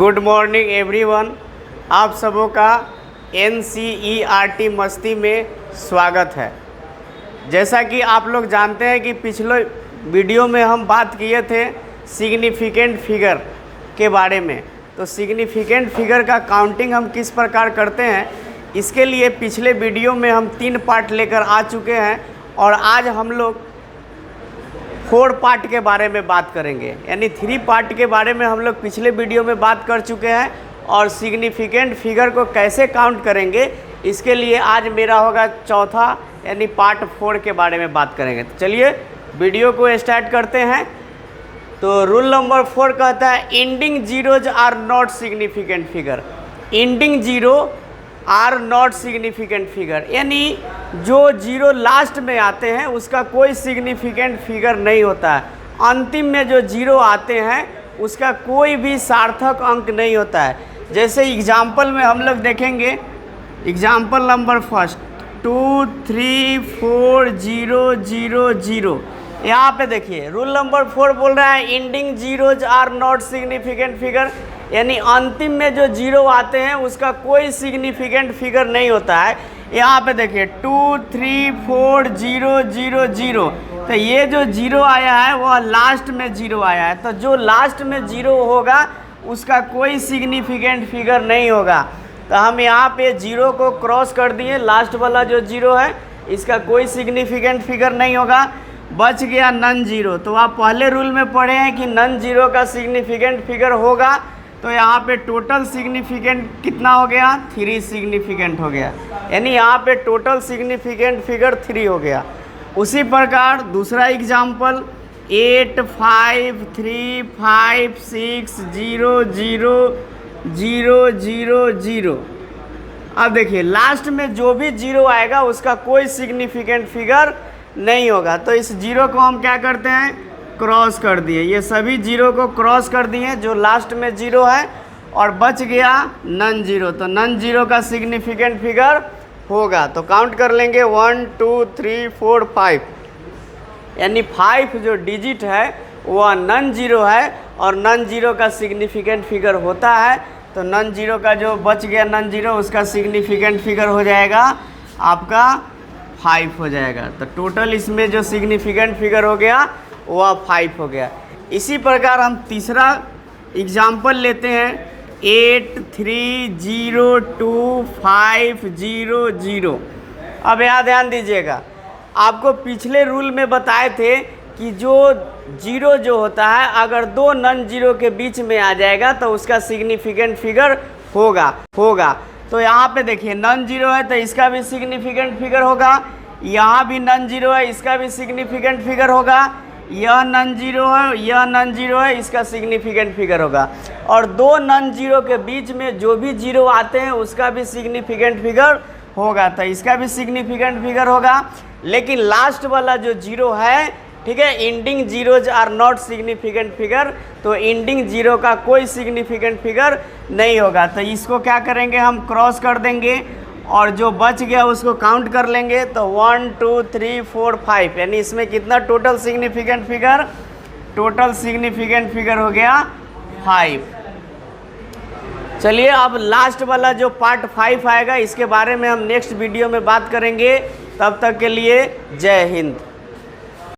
Good morning everyone. आप सबों का NCERT मस्ती में स्वागत है। जैसा कि आप लोग जानते हैं कि पिछले वीडियो में हम बात किए थे सिग्निफिकेंट फिगर के बारे में। तो सिग्निफिकेंट फिगर का काउंटिंग हम किस प्रकार करते हैं, इसके लिए पिछले वीडियो में हम 3 पार्ट लेकर आ चुके हैं और आज हम लोग 4 पार्ट के बारे में बात करेंगे। यानी 3 पार्ट के बारे में हम लोग पिछले वीडियो में बात कर चुके हैं और सिग्निफिकेंट फिगर को कैसे काउंट करेंगे इसके लिए आज मेरा होगा चौथा यानी पार्ट 4 के बारे में बात करेंगे। तो चलिए वीडियो को स्टार्ट करते हैं। तो रूल नंबर 4 कहता है ending zeros are not significant figure. Ending zero are not significant figure, यानी जो जीरो लास्ट में आते हैं उसका कोई सिग्निफिकेंट फिगर नहीं होता है। अंतिम में जो जीरो आते हैं उसका कोई भी सार्थक अंक नहीं होता है। जैसे एग्जाम्पल में हम लोग देखेंगे, एग्जाम्पल नंबर फर्स्ट 2 3 4 0 0 0। यहाँ पे देखिए रूल नंबर 4 बोल रहा है ending zeros are not significant figure, यानी अंतिम में जो जीरो आते हैं उसका कोई सिग्निफिकेंट फिगर नहीं होता है। यहाँ पे देखिए 2 3 4 0 0 0। तो ये जो जीरो आया है वह लास्ट में जीरो आया है। तो जो लास्ट में जीरो होगा उसका कोई सिग्निफिकेंट फिगर नहीं होगा। तो हम यहाँ पे जीरो को क्रॉस कर दिए, लास्ट वाला जो जीरो है इसका कोई सिग्निफिकेंट फिगर नहीं होगा। बच गया नन जीरो। तो आप पहले रूल में पढ़े हैं कि नन जीरो का सिग्निफिकेंट फिगर होगा। तो यहाँ पे टोटल सिग्निफिकेंट कितना हो गया, 3 सिग्निफिकेंट हो गया, यानी यहाँ पे टोटल सिग्निफिकेंट फिगर 3 हो गया। उसी प्रकार दूसरा एग्जाम्पल 8 5 3 5 6 0 0 0 0 0। अब देखिए लास्ट में जो भी जीरो आएगा उसका कोई सिग्निफिकेंट फिगर नहीं होगा। तो इस जीरो को हम क्या करते हैं, क्रॉस कर दिए। ये सभी जीरो को क्रॉस कर दिए जो लास्ट में जीरो है और बच गया नन जीरो। तो नन जीरो का सिग्निफिकेंट फिगर होगा। तो काउंट कर लेंगे 1 2 3 4 5, यानी 5 जो डिजिट है वह नन जीरो है और नन जीरो का सिग्निफिकेंट फिगर होता है। तो नन जीरो का जो बच गया नन जीरो उसका सिग्निफिकेंट फिगर हो जाएगा आपका 5 हो जाएगा। तो टोटल इसमें जो सिग्निफिकेंट फिगर हो गया वह 5 हो गया। इसी प्रकार हम तीसरा एग्जाम्पल लेते हैं 8 3 0 2 5 0 0। अब यहाँ ध्यान दीजिएगा, आपको पिछले रूल में बताए थे कि जो जीरो जो होता है अगर 2 नन जीरो के बीच में आ जाएगा तो उसका सिग्निफिकेंट फिगर होगा। तो यहाँ पे देखिए नन जीरो है तो इसका भी सिग्निफिकेंट फिगर होगा, यहाँ भी नन जीरो है इसका भी सिग्निफिकेंट फिगर होगा, यह नन जीरो है यह नन जीरो है इसका सिग्निफिकेंट फिगर होगा। और 2 नन जीरो के बीच में जो भी जीरो आते हैं उसका भी सिग्निफिकेंट फिगर होगा। तो इसका भी सिग्निफिकेंट फिगर होगा। लेकिन लास्ट वाला जो जीरो है, ठीक है, ending zeros are not significant figure, तो एंडिंग जीरो का कोई सिग्निफिकेंट फिगर नहीं होगा। तो इसको क्या करेंगे, हम क्रॉस कर देंगे और जो बच गया उसको काउंट कर लेंगे। तो 1 2 3 4 5, यानी इसमें कितना टोटल सिग्निफिकेंट फिगर हो गया 5। चलिए अब लास्ट वाला जो पार्ट 5 आएगा इसके बारे में हम नेक्स्ट वीडियो में बात करेंगे। तब तक के लिए जय हिंद।